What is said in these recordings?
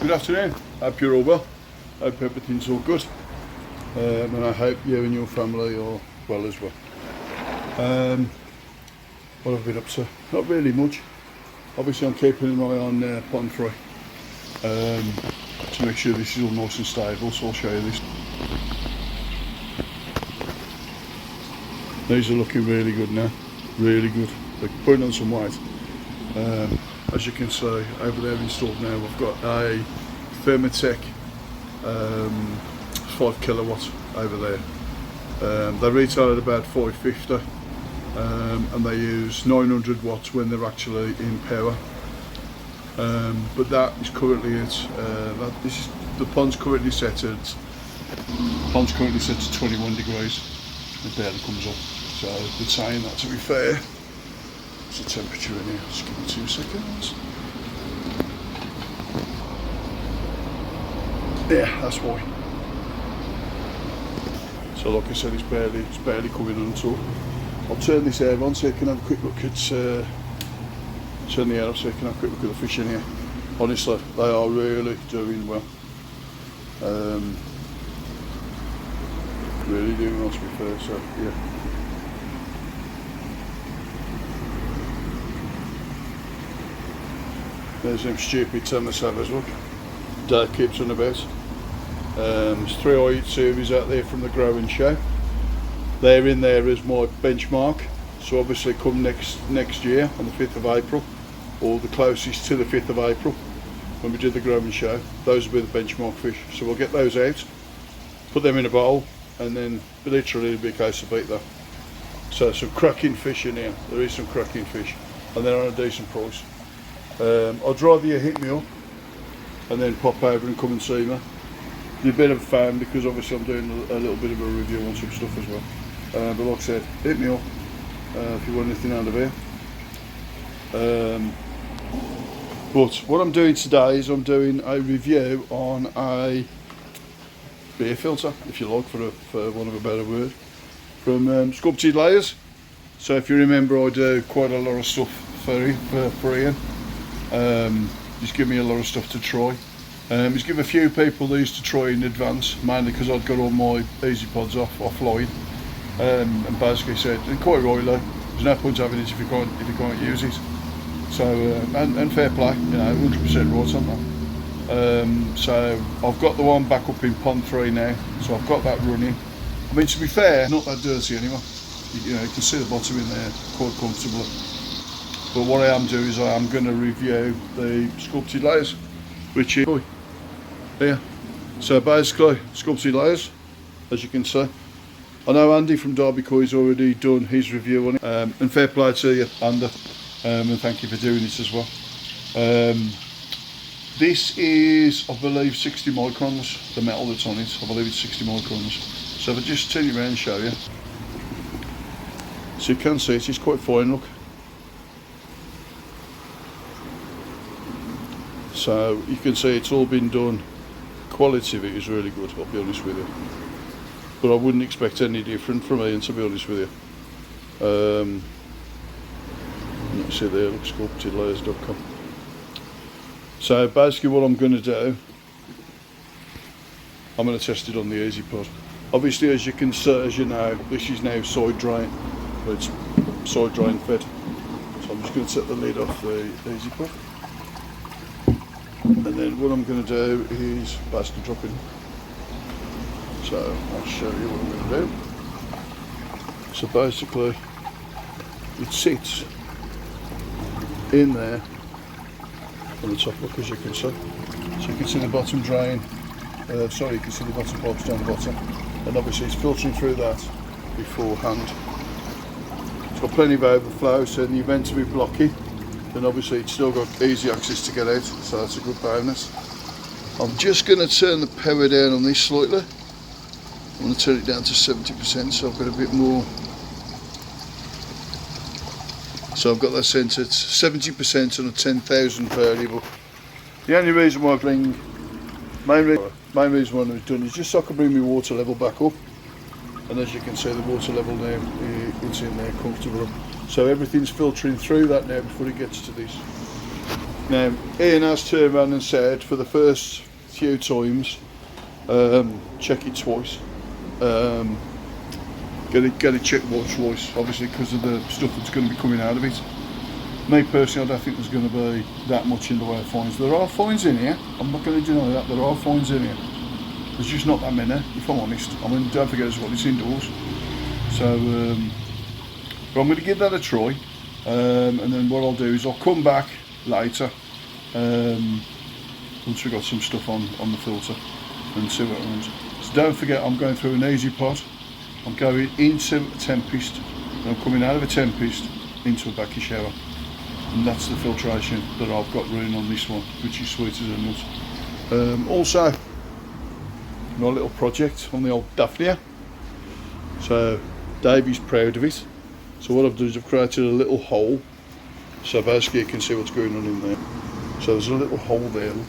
Good afternoon, hope you're all well, hope everything's all good, and I hope you and your family are well as well. What have I been up to? Not really much. Obviously I'm keeping an eye on pond 3 to make sure this is all nice and stable, so I'll show you this. These are looking really good now, really good. They're putting on some weight. As you can see, over there installed now, I've got a Thermotech 5 kilowatts over there. They retail at about $5.50, and they use 900 watts when they're actually in power. But that is currently the pond's currently set at 21 degrees. It barely comes up, so they're saying that, to be fair. The temperature in here, just give me 2 seconds. Yeah, that's why. So like I said, it's barely coming on at all. I'll turn this air on so you can have a quick look at turn the air off so you can have a quick look at the fish in here. Honestly, they are really doing well. Really doing well, to be fair, so yeah. There's them stupid Thermosavers, look. Dad keeps on about. There's 3 I8 series out there from the Grow and Show. They're in there as my benchmark. So obviously come next year on the 5th of April, or the closest to the 5th of April, when we do the Grow and Show, those will be the benchmark fish. So we'll get those out, put them in a bowl, and then literally it'll be a case of beat that. So some cracking fish in here. There is some cracking fish, and they're on a decent price. I'd rather you hit me up and then pop over and come and see me. You're a bit of a fan because obviously I'm doing a little bit of a review on some stuff as well. But like I said, hit me up if you want anything out of here. But what I'm doing today is I'm doing a review on a beer filter, if you like, for want of a better word, from Sculpted Layers. So if you remember, I do quite a lot of stuff for Ian. He's given me a lot of stuff to try. He's given a few people these to try in advance, mainly because I'd got all my easy pods offline, and basically said, and quite rightly, there's no point having it if you can't use it. So and fair play, you know, 100% right on that. So I've got the one back up in pond 3 now, so I've got that running. I mean, to be fair, not that dirty anyway. You know, you can see the bottom in there quite comfortably. But what I am doing is I am going to review the Sculpted Layers, which is here. So basically, Sculpted Layers, as you can see. I know Andy from Derby Coy's already done his review on it, and fair play to you, Andy, and thank you for doing this as well. This is, I believe, 60 microns, the metal that's on it. I believe it's 60 microns. So if I just turn it around and show you. So you can see it's quite fine, look. So you can see it's all been done. Quality of it is really good, I'll be honest with you. But I wouldn't expect any different from Ian, to be honest with you. You can see there, look, sculptedlayers.com. So basically what I'm going to do, I'm going to test it on the Easy Pod. Obviously, as you can see, as you know, this is now side drain. It's side drain fed. So I'm just going to take the lid off the Easy Pod. And then what I'm going to do is basically drop in. So I'll show you what I'm going to do. So basically it sits in there on the top, look, as you can see. So you can see the bottom drain, you can see the bottom pipes down the bottom, and obviously it's filtering through that beforehand. It's got plenty of overflow, so in the event of it blocking, then obviously it's still got easy access to get out, so that's a good bonus. I'm just going to turn the power down on this slightly. I'm going to turn it down to 70%, so I've got a bit more. So I've got that set at 70% on a 10,000 variable. The only reason why main reason why I've done is just so I can bring my water level back up. And as you can see, the water level now, it's in there comfortable. So everything's filtering through that now before it gets to this. Now, Ian has turned around and said for the first few times, check it twice. Get it checked twice, obviously because of the stuff that's going to be coming out of it. Me personally, I don't think there's going to be that much in the way of fines. There are fines in here, I'm not going to deny that, there are fines in here. There's just not that many, if I'm honest. I mean, don't forget as well, it's indoors. So, but I'm going to give that a try. And then what I'll do is I'll come back later, once we've got some stuff on the filter, and see what happens. So don't forget, I'm going through an easy pot. I'm going into a Tempest, and I'm coming out of a Tempest into a backy shower. And that's the filtration that I've got running on this one, which is sweet as a nut. Also, my little project on the old Daphnia. So Davey's proud of it. So what I've done is I've created a little hole, so basically you can see what's going on in there. So there's a little hole there, look.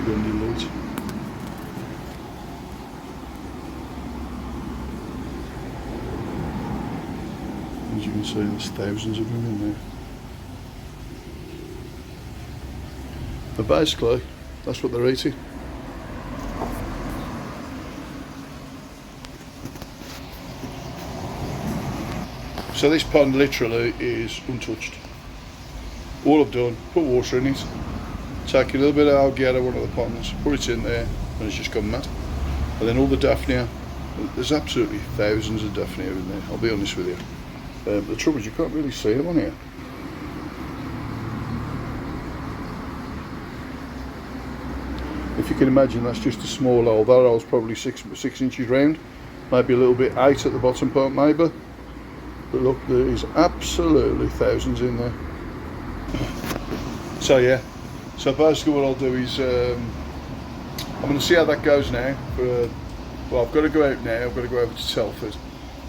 Light. As you can see, there's thousands of them in there. But basically, that's what they're eating. So this pond literally is untouched. All I've done, put water in it, take a little bit of algae out of one of the ponds, put it in there, and it's just gone mad. And then all the Daphnia, there's absolutely thousands of Daphnia in there, I'll be honest with you. The trouble is you can't really see them on here. If you can imagine, that's just a small hole. That hole's probably six inches round, maybe a little bit 8 at the bottom part maybe. But look, there is absolutely thousands in there. So yeah, so basically what I'll do is, I'm going to see how that goes now. Well, I've got to go out now, I've got to go over to Telford.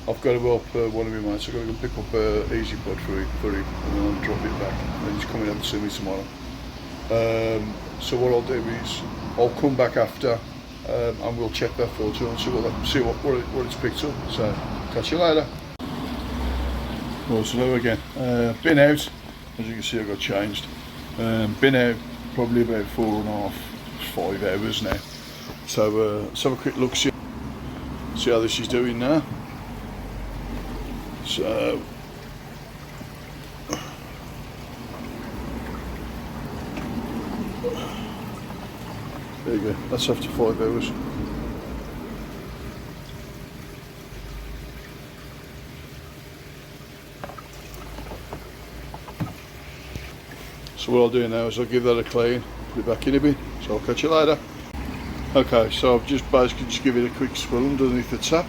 I've got to help one of my mates, I've got to go pick up an easy pod for him, and then I'll drop it back. And he's coming over to see me tomorrow. So what I'll do is, I'll come back after, and we'll check that filter and see what it's picked up. So, catch you later. Well, so hello again. Been out, as you can see I've got changed. Been out probably about 4.5, 5 hours now. So let's have a quick look, see how this is doing now. So there you go, that's after 5 hours. So what I'll do now is I'll give that a clean, put it back in a bit, so I'll catch you later. Okay, so I've just basically give it a quick swirl underneath the tap,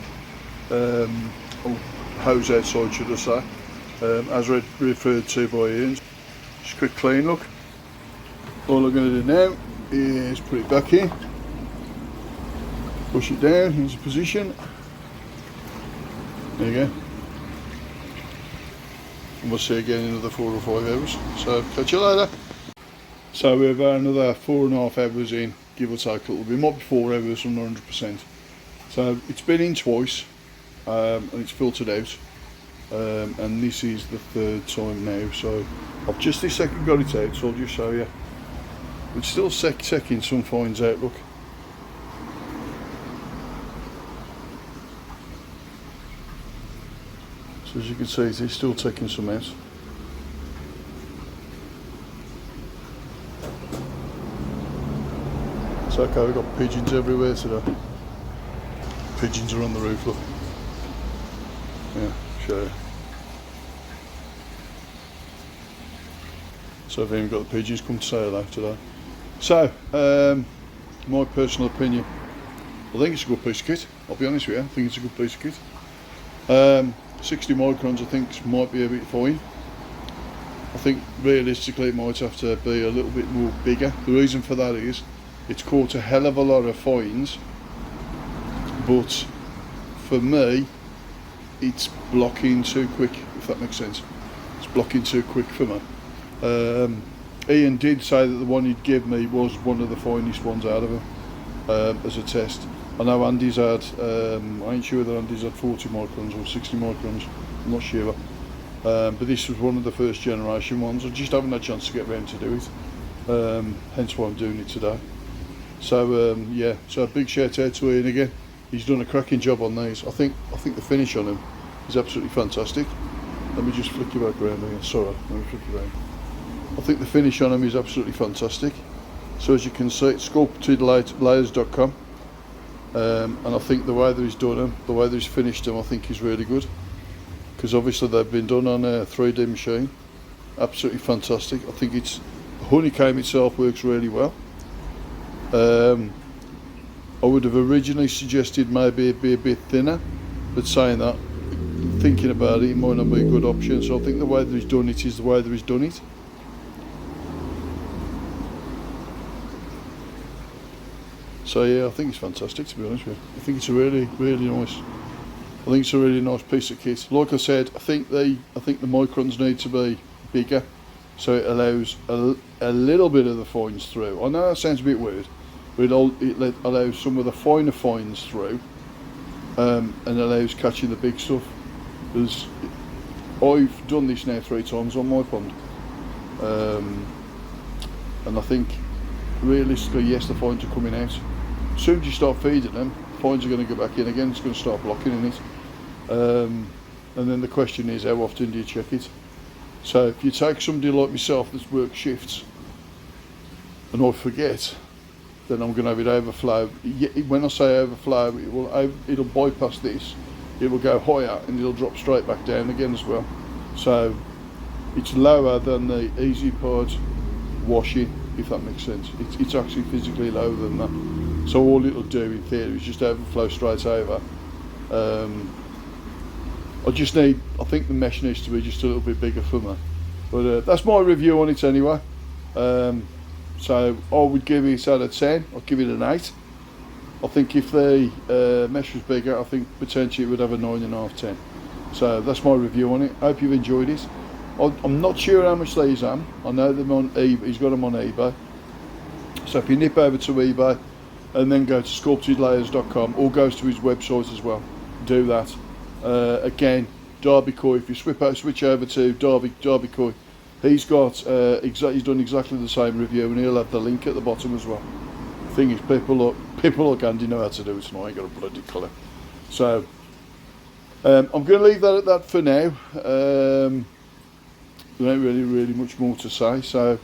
hose outside should I say, as referred to by Ian. Just a quick clean look. All I'm going to do now is put it back in, push it down into position, there you go. And we'll see again in another 4 or 5 hours. So catch you later. So we're about another 4.5 hours in, give or take a little bit. Might be 4 hours, I'm not 100%. So it's been in twice, and it's filtered out. And this is the 3rd time now. So I've just this second got it out, so I'll just show you. It's still taking some fines out, look. So as you can see, it's still taking some out. It's okay, we've got pigeons everywhere today. Pigeons are on the roof, look. Yeah, show you. So I've even got the pigeons come to say hello today. So, my personal opinion, I think it's a good piece of kit, I'll be honest with you, I think it's a good piece of kit. 60 microns I think might be a bit fine. I think realistically it might have to be a little bit more bigger. The reason for that is it's caught a hell of a lot of fines, but for me it's blocking too quick, if that makes sense. It's blocking too quick for me. Ian did say that the one he'd give me was one of the finest ones out of them, as a test. I know Andy's had, I ain't sure that Andy's had 40 microns or 60 microns, I'm not sure. but this was one of the first generation ones. I just haven't had a chance to get around to do it, hence why I'm doing it today. So yeah, so a big shout out to Ian again. He's done a cracking job on these. I think the finish on him is absolutely fantastic. Let me just flick you back around here. Sorry, let me flick you around. I think the finish on him is absolutely fantastic. So as you can see, it's sculptedlayers.com, and I think the way that he's done them, the way that he's finished them, I think is really good. Because obviously they've been done on a 3D machine. Absolutely fantastic. I think it's the honeycomb itself works really well. I would have originally suggested maybe it'd be a bit thinner, but saying that, thinking about it, it might not be a good option. So I think the way that he's done it is the way that he's done it. So yeah, I think it's fantastic, to be honest with you. I think it's a really nice. I think it's a really nice piece of kit. Like I said, I think the microns need to be bigger, so it allows a little bit of the fines through. I know that sounds a bit weird, but it allows some of the finer fines through, and allows catching the big stuff. Because I've done this now 3 times on my pond, and I think realistically, yes, the fines are coming out. As soon as you start feeding them, fines are going to go back in again. It's going to start blocking in it, and then the question is, how often do you check it? So if you take somebody like myself that's worked shifts and I forget, then I'm going to have it overflow. When I say overflow, it'll bypass this. It will go higher and it'll drop straight back down again as well. So it's lower than the easy pod washing, if that makes sense. It's actually physically lower than that. So all it'll do in theory is just overflow straight over. I think the mesh needs to be just a little bit bigger for me. But that's my review on it anyway. So I would give it out of 10, I'd give it an 8. I think if the mesh was bigger, I think potentially it would have a 9.5, 10. So that's my review on it. I hope you've enjoyed it. I'm not sure how much these are. I know them on eBay. He's got them on eBay. So if you nip over to eBay and then go to sculptedlayers.com, or goes to his website as well, do that. Again, Derby Coy. If you switch over to Derby Coy, he's got he's done exactly the same review, and he'll have the link at the bottom as well. The thing is, people look handy, know how to do it, and I ain't got a bloody colour. So I'm going to leave that at that for now. There ain't really much more to say. So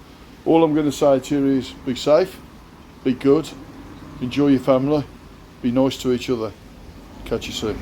all I'm going to say to you is be safe, be good, enjoy your family, be nice to each other. Catch you soon.